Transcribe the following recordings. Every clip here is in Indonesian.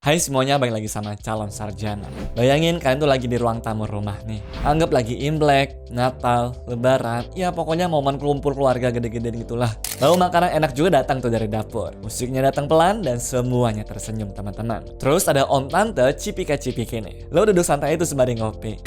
Hai semuanya, balik lagi sama calon sarjana. Bayangin kalian tuh lagi di ruang tamu rumah nih. Anggap lagi Imlek, Natal, Lebaran, ya pokoknya momen kumpul keluarga gede-gedean gitulah. Lalu makanan enak juga datang tuh dari dapur. Musiknya datang pelan dan semuanya tersenyum teman-teman. Terus ada om tante cipika-cipiki nih. Lo duduk santai itu sembari ngopi.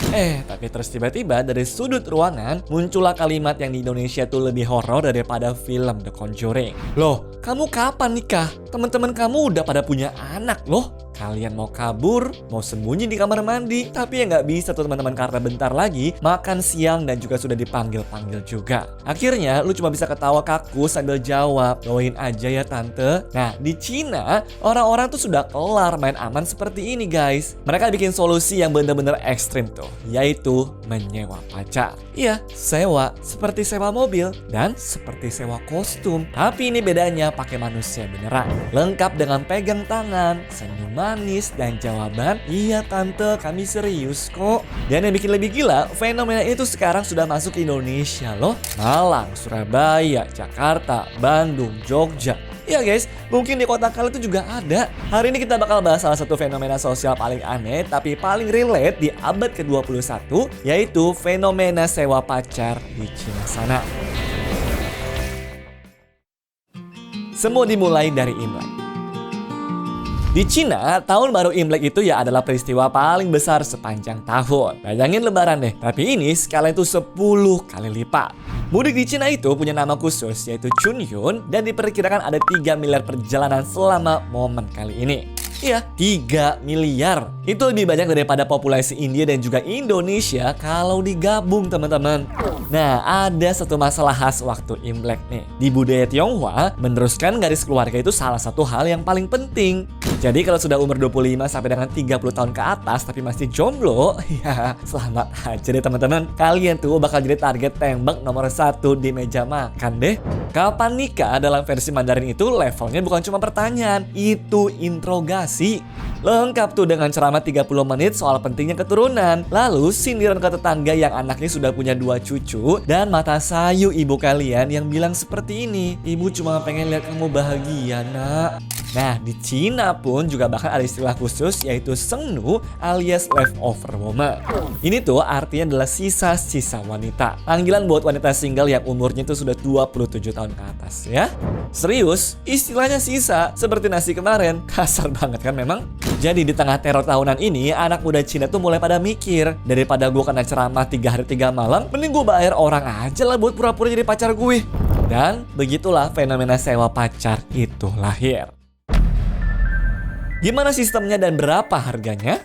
Tapi terus tiba-tiba dari sudut ruangan muncullah kalimat yang di Indonesia tuh lebih horor daripada film The Conjuring. Loh, kamu kapan nikah? Teman-teman kamu udah pada punya anak loh. Kalian mau kabur, mau sembunyi di kamar mandi, tapi ya nggak bisa tuh teman-teman karena bentar lagi makan siang dan juga sudah dipanggil-panggil juga. Akhirnya lu cuma bisa ketawa kaku sambil jawab, doain aja ya tante. Nah di Cina, orang-orang tuh sudah kelar main aman seperti ini guys. Mereka bikin solusi yang bener-bener ekstrim tuh, yaitu menyewa pacar. Iya, sewa, seperti sewa mobil dan seperti sewa kostum. Tapi ini bedanya pakai manusia beneran. Lengkap dengan pegang tangan, senyum manis, dan jawaban, iya tante kami serius kok. Dan yang bikin lebih gila, fenomena itu sekarang sudah masuk ke Indonesia loh. Malang, Surabaya, Jakarta, Bandung, Jogja. Iya guys, mungkin di kota kalian itu juga ada. Hari ini kita bakal bahas salah satu fenomena sosial paling aneh tapi paling relate di abad ke-21, yaitu fenomena sewa pacar di Cina sana. Semua dimulai dari Imlek. Di Cina, tahun baru Imlek itu ya adalah peristiwa paling besar sepanjang tahun. Bayangin lebaran deh, tapi ini skala itu 10 kali lipat. Mudik di Cina itu punya nama khusus yaitu Chunyun dan diperkirakan ada 3 miliar perjalanan selama momen kali ini. Iya, 3 miliar. Itu lebih banyak daripada populasi India dan juga Indonesia kalau digabung teman-teman. Nah, ada satu masalah khas waktu Imlek nih. Di budaya Tionghoa, meneruskan garis keluarga itu salah satu hal yang paling penting. Jadi kalau sudah umur 25 sampai dengan 30 tahun ke atas tapi masih jomblo, ya selamat aja deh teman-teman. Kalian tuh bakal jadi target tembak nomor 1 di meja makan deh. Kapan nikah dalam versi Mandarin itu levelnya bukan cuma pertanyaan, itu interogasi. Lengkap tuh dengan ceramah 30 menit soal pentingnya keturunan. Lalu sindiran ke tetangga yang anaknya sudah punya 2 cucu. Dan mata sayu ibu kalian yang bilang seperti ini, ibu cuma pengen lihat kamu bahagia nak. Nah di Cina pun juga bahkan ada istilah khusus yaitu Sengnu alias leftover woman. Ini tuh artinya adalah sisa-sisa wanita. Panggilan buat wanita single yang umurnya itu sudah 27 tahun ke atas ya. Serius, istilahnya sisa seperti nasi kemarin. Kasar banget kan memang. Jadi di tengah teror tahunan ini, anak muda Cina tuh mulai pada mikir, daripada gue kena ceramah 3 hari 3 malam, mending gue bayar orang aja lah buat pura-pura jadi pacar gue. Dan begitulah fenomena sewa pacar itu lahir. Gimana sistemnya dan berapa harganya?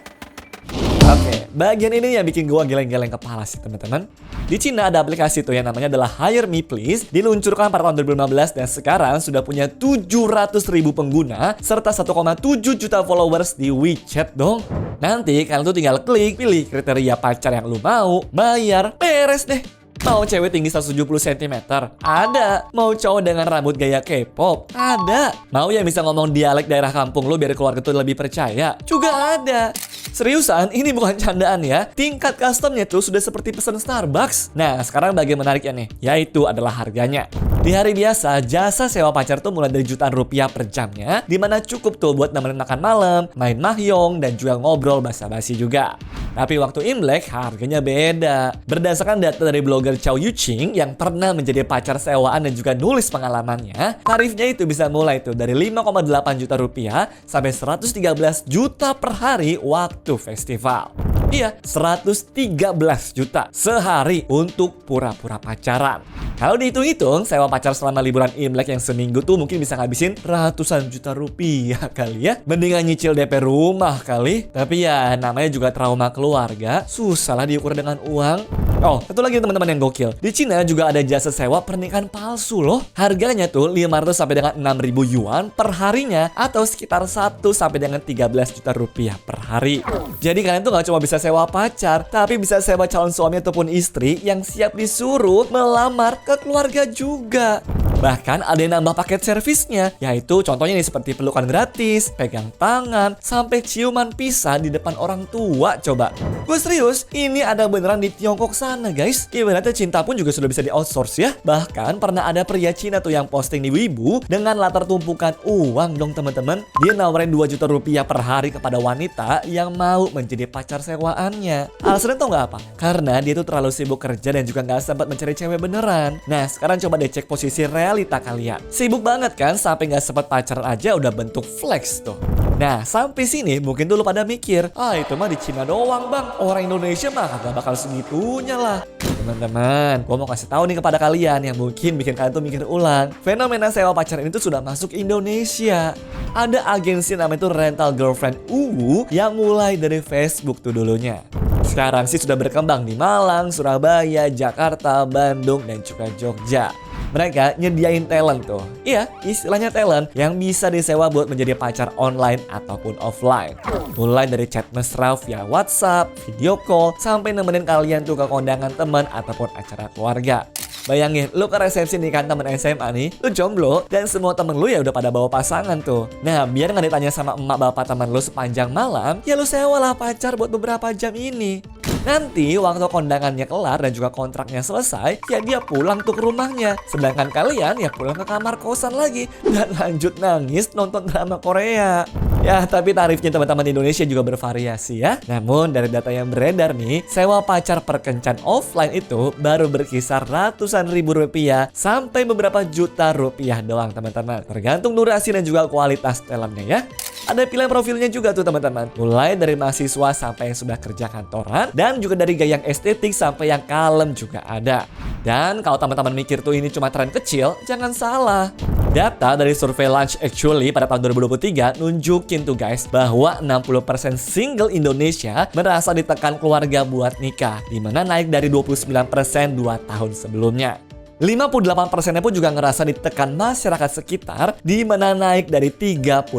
Oke, bagian ini yang bikin gua geleng-geleng kepala sih teman-teman. Di Cina ada aplikasi tuh yang namanya adalah Hire Me Please. Diluncurkan pada tahun 2015 dan sekarang sudah punya 700.000 pengguna serta 1,7 juta followers di WeChat dong. Nanti kalian tuh tinggal klik, pilih kriteria pacar yang lu mau, bayar, beres deh. Mau cewek tinggi 170 cm? Ada. Mau cowok dengan rambut gaya K-pop? Ada. Mau yang bisa ngomong dialek daerah kampung lu biar keluarga tuh lebih percaya? Juga ada. Seriusan, ini bukan candaan ya. Tingkat customnya tuh sudah seperti pesan Starbucks. Nah, sekarang bagian menariknya nih, yaitu adalah harganya. Di hari biasa, jasa sewa pacar tuh mulai dari jutaan rupiah per jamnya, dimana cukup tuh buat nemenin makan malam, main mahjong, dan juga ngobrol basa-basi juga. Tapi waktu Imlek, harganya beda. Berdasarkan data dari blogger Chow Yuching yang pernah menjadi pacar sewaan dan juga nulis pengalamannya, tarifnya itu bisa mulai tuh dari 5,8 juta rupiah sampai 113 juta per hari waktu festival. Iya, 113 juta sehari untuk pura-pura pacaran. Kalau dihitung-hitung, sewa pacar selama liburan Imlek yang seminggu tuh mungkin bisa ngabisin ratusan juta rupiah kali ya. Mendingan nyicil DP rumah kali. Tapi ya namanya juga trauma keluarga, susah lah diukur dengan uang. Oh, satu lagi teman-teman yang gokil. Di Cina juga ada jasa sewa pernikahan palsu loh. Harganya tuh 500 sampai dengan 6.000 yuan per harinya atau sekitar 1 sampai dengan 13 juta rupiah per hari. Jadi kalian tuh gak cuma bisa sewa pacar, tapi bisa sewa calon suami ataupun istri yang siap disuruh melamar ke keluarga juga. Bahkan ada yang nambah paket servisnya, yaitu contohnya nih seperti pelukan gratis, pegang tangan, sampai ciuman pisah di depan orang tua coba. Gue serius, ini ada beneran di Tiongkok sana guys. Ibaratnya cinta pun juga sudah bisa di outsource ya. Bahkan pernah ada pria Cina tuh yang posting di Weibo dengan latar tumpukan uang dong teman-teman. Dia nawarin 2 juta rupiah per hari kepada wanita yang mau menjadi pacar sewaannya. Alasannya tau nggak apa? Karena dia tuh terlalu sibuk kerja dan juga nggak sempat mencari cewek beneran. Nah sekarang coba deh cek posisi realita kalian. Sibuk banget kan sampai nggak sempat pacaran aja udah bentuk flex tuh. Nah sampai sini mungkin dulu pada mikir, itu mah di Cina doang bang, orang Indonesia mah kagak bakal segitunya lah. Teman-teman, gue mau kasih tahu nih kepada kalian yang mungkin bikin kalian tuh mikir ulang. Fenomena sewa pacaran ini tuh sudah masuk Indonesia. Ada agensi namanya tuh Rental Girlfriend UWU yang mulai dari Facebook tuh dulunya. Sekarang sih sudah berkembang di Malang, Surabaya, Jakarta, Bandung, dan juga Jogja. Mereka nyediain talent tuh. Iya, istilahnya talent yang bisa disewa buat menjadi pacar online ataupun offline. Mulai dari chat mesra via WhatsApp, video call, sampai nemenin kalian tuh ke kondangan teman ataupun acara keluarga. Bayangin, lu ke resepsi nikahan temen SMA nih, lu jomblo, dan semua temen lu ya udah pada bawa pasangan tuh. Nah, biar nggak ditanya sama emak bapak temen lu sepanjang malam, ya lu sewalah pacar buat beberapa jam ini. Nanti waktu kondangannya kelar dan juga kontraknya selesai, ya dia pulang tuh ke rumahnya. Sedangkan kalian ya pulang ke kamar kosan lagi dan lanjut nangis nonton drama Korea. Ya, tapi tarifnya teman-teman di Indonesia juga bervariasi ya. Namun dari data yang beredar nih, sewa pacar perkencan offline itu baru berkisar ratusan ribu rupiah sampai beberapa juta rupiah doang teman-teman. Tergantung durasi dan juga kualitas talentnya ya. Ada pilihan profilnya juga tuh teman-teman. Mulai dari mahasiswa sampai yang sudah kerja kantoran, dan juga dari gaya yang estetik sampai yang kalem juga ada. Dan kalau teman-teman mikir tuh ini cuma tren kecil, jangan salah. Data dari survei Lunch Actually pada tahun 2023 nunjukin tuh guys bahwa 60% single Indonesia merasa ditekan keluarga buat nikah, dimana naik dari 29% 2 tahun sebelumnya. 58%-nya pun juga ngerasa ditekan masyarakat sekitar, di mana naik dari 31%.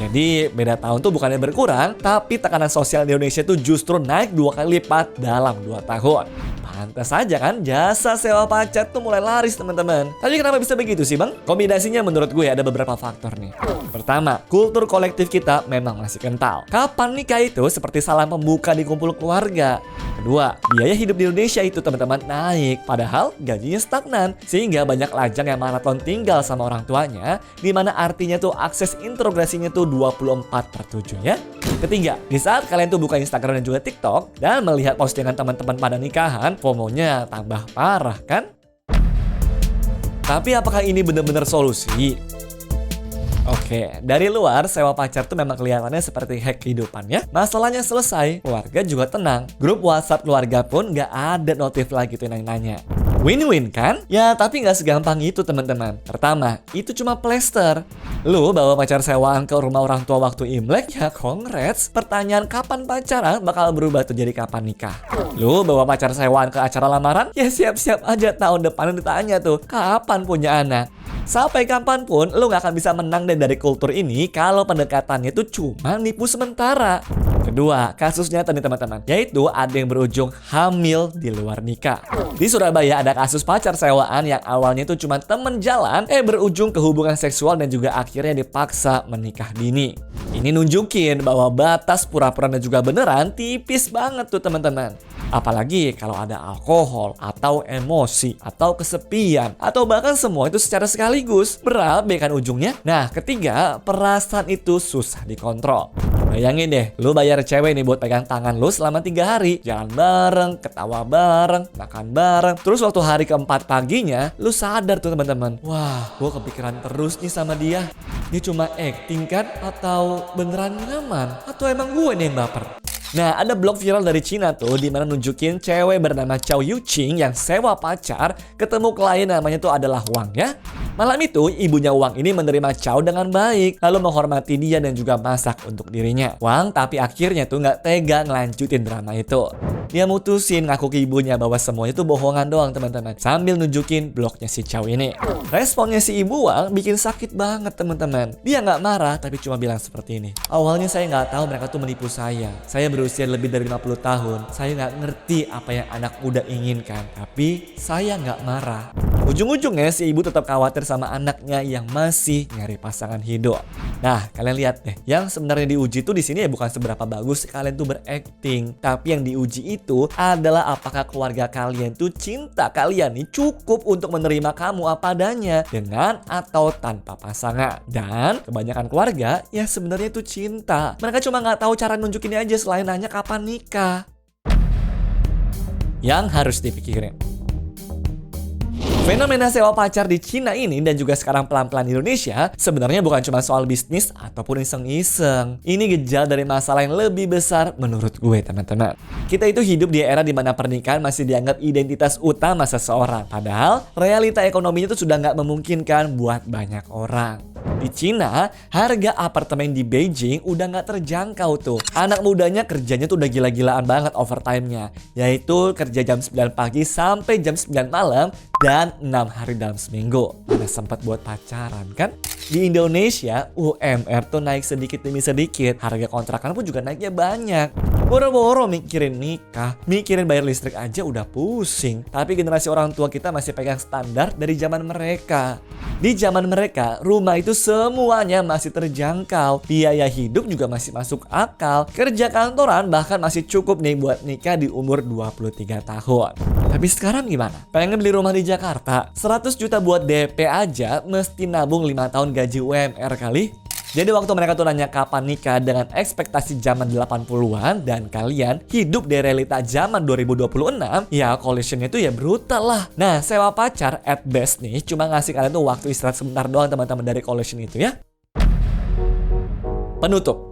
Jadi beda tahun tuh bukannya berkurang, tapi tekanan sosial di Indonesia tuh justru naik 2 kali lipat dalam 2 tahun. Pantas saja kan jasa sewa pacar tuh mulai laris teman-teman. Tapi kenapa bisa begitu sih bang? Kombinasinya menurut gue ada beberapa faktor nih. Pertama, kultur kolektif kita memang masih kental. Kapan nikah itu seperti salam pembuka di kumpul keluarga. Kedua, biaya hidup di Indonesia itu teman-teman naik, padahal gajinya stagnan. Sehingga banyak lajang yang maraton tinggal sama orang tuanya, dimana artinya tuh akses integrasinya tuh 24/7 ya. Ketiga, di saat kalian tuh buka Instagram dan juga TikTok dan melihat postingan teman-teman pada nikahan, FOMO-nya tambah parah kan? Tapi apakah ini benar-benar solusi? Oke, dari luar sewa pacar tuh memang kelihatannya seperti hack kehidupan ya. Masalahnya selesai, keluarga juga tenang. Grup WhatsApp keluarga pun nggak ada notif lagi tuh yang nanya. Win-win kan? Ya tapi nggak segampang itu teman-teman. Pertama, itu cuma plester. Lu bawa pacar sewaan ke rumah orang tua waktu Imlek, ya congrats. Pertanyaan kapan pacaran bakal berubah tuh jadi kapan nikah. Lu bawa pacar sewaan ke acara lamaran, ya siap-siap aja tahun depan ditanya tuh, kapan punya anak. Sampai kapanpun lu gak akan bisa menang dari kultur ini kalau pendekatannya itu cuma nipu sementara. Kedua, kasus nyata nih teman-teman, yaitu ada yang berujung hamil di luar nikah. Di Surabaya ada kasus pacar sewaan yang awalnya itu cuma temen jalan, berujung ke hubungan seksual dan juga akhirnya dipaksa menikah dini. Ini nunjukin bahwa batas pura-pura dan juga beneran tipis banget tuh teman-teman. Apalagi kalau ada alkohol, atau emosi, atau kesepian, atau bahkan semua itu secara sekaligus. Berabe kan ujungnya? Nah, ketiga, perasaan itu susah dikontrol. Bayangin deh, lu bayar cewek nih buat pegang tangan lu selama 3 hari. Jalan bareng, ketawa bareng, makan bareng. Terus waktu hari keempat paginya, lu sadar tuh teman-teman. Wah, gua kepikiran terus nih sama dia. Dia cuma acting kan? Atau beneran nyaman? Atau emang gue nih yang baper? Nah, ada blog viral dari Cina tuh dimana nunjukin cewek bernama Chow Yuqing yang sewa pacar ketemu klien namanya tuh adalah Wang ya. Malam itu, ibunya Wang ini menerima Chow dengan baik, lalu menghormati dia dan juga masak untuk dirinya. Wang tapi akhirnya tuh nggak tega ngelanjutin drama itu. Dia mutusin ngaku ke ibunya bahwa semuanya itu bohongan doang teman-teman, sambil nunjukin blognya si Chow ini. Responnya si ibu Wang bikin sakit banget teman-teman. Dia nggak marah tapi cuma bilang seperti ini. Awalnya saya nggak tahu mereka tuh menipu saya. Saya berusia lebih dari 50 tahun. Saya nggak ngerti apa yang anak muda inginkan, tapi saya nggak marah. Ujung-ujungnya si ibu tetap khawatir sama anaknya yang masih nyari pasangan hidup. Nah, kalian lihat deh, yang sebenarnya diuji tuh di sini ya bukan seberapa bagus kalian tuh berakting, tapi yang diuji itu adalah apakah keluarga kalian tuh cinta kalian nih cukup untuk menerima kamu apa adanya dengan atau tanpa pasangan. Dan kebanyakan keluarga ya sebenarnya itu cinta. Mereka cuma nggak tahu cara nunjukinnya aja selain nanya kapan nikah. Yang harus dipikirin, fenomena sewa pacar di Cina ini dan juga sekarang pelan-pelan di Indonesia sebenarnya bukan cuma soal bisnis ataupun iseng-iseng. Ini gejala dari masalah yang lebih besar menurut gue teman-teman. Kita itu hidup di era dimana pernikahan masih dianggap identitas utama seseorang. Padahal realita ekonominya itu sudah nggak memungkinkan buat banyak orang. Di Cina, harga apartemen di Beijing udah nggak terjangkau tuh. Anak mudanya kerjanya tuh udah gila-gilaan banget overtime-nya. Yaitu kerja jam 9 pagi sampai jam 9 malam dan 6 hari dalam seminggu. Mana sempat buat pacaran kan? Di Indonesia, UMR tuh naik sedikit demi sedikit. Harga kontrakan pun juga naiknya banyak. Boro-boro mikirin nikah, mikirin bayar listrik aja udah pusing. Tapi generasi orang tua kita masih pegang standar dari zaman mereka. Di zaman mereka, rumah itu semuanya masih terjangkau. Biaya hidup juga masih masuk akal. Kerja kantoran bahkan masih cukup nih buat nikah di umur 23 tahun. Tapi sekarang gimana? Pengen beli rumah di Jakarta? 100 juta buat DP aja mesti nabung 5 tahun gaji UMR kali. Jadi waktu mereka tuh nanya kapan nikah dengan ekspektasi zaman 80-an dan kalian hidup di realita zaman 2026, ya collisionnya tuh ya brutal lah. Nah, sewa pacar at best nih cuma ngasih kalian tuh waktu istirahat sebentar doang teman-teman dari collision itu ya. Penutup.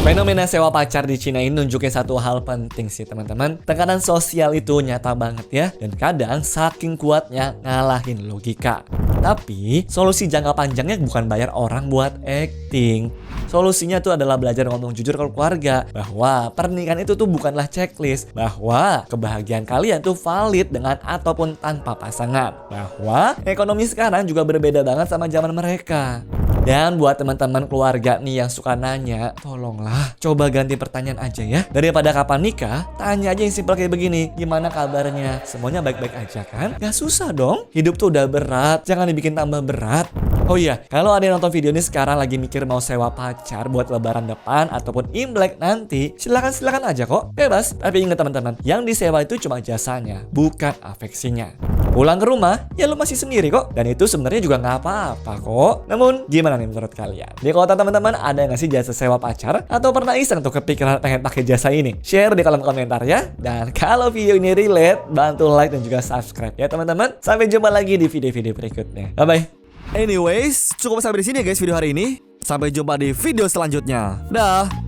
Fenomena sewa pacar di Cina ini nunjukin satu hal penting sih teman-teman. Tekanan sosial itu nyata banget ya. Dan kadang saking kuatnya ngalahin logika. Tapi solusi jangka panjangnya bukan bayar orang buat acting. Solusinya tuh adalah belajar ngomong jujur ke keluarga. Bahwa pernikahan itu tuh bukanlah checklist. Bahwa kebahagiaan kalian tuh valid dengan ataupun tanpa pasangan. Bahwa ekonomi sekarang juga berbeda banget sama zaman mereka. Dan buat teman-teman keluarga nih yang suka nanya, tolonglah coba ganti pertanyaan aja ya. Daripada kapan nikah, tanya aja yang simpel kayak begini. Gimana kabarnya? Semuanya baik-baik aja kan? Gak susah dong. Hidup tuh udah berat, jangan dibikin tambah berat. Oh iya, kalau ada yang nonton video ini sekarang lagi mikir mau sewa pacar buat lebaran depan ataupun Imlek nanti, silakan aja kok. Bebas. Tapi ingat teman-teman, yang disewa itu cuma jasanya, bukan afeksinya. Pulang ke rumah, ya lu masih sendiri kok. Dan itu sebenarnya juga nggak apa-apa kok. Namun, gimana nih menurut kalian? Di kota teman-teman ada nggak sih jasa sewa pacar? Atau pernah iseng tuh kepikiran pengen pakai jasa ini? Share di kolom komentar ya. Dan kalau video ini relate, bantu like dan juga subscribe ya teman-teman. Sampai jumpa lagi di video-video berikutnya. Bye-bye. Anyways, cukup sampai di sini ya guys video hari ini. Sampai jumpa di video selanjutnya. Dah.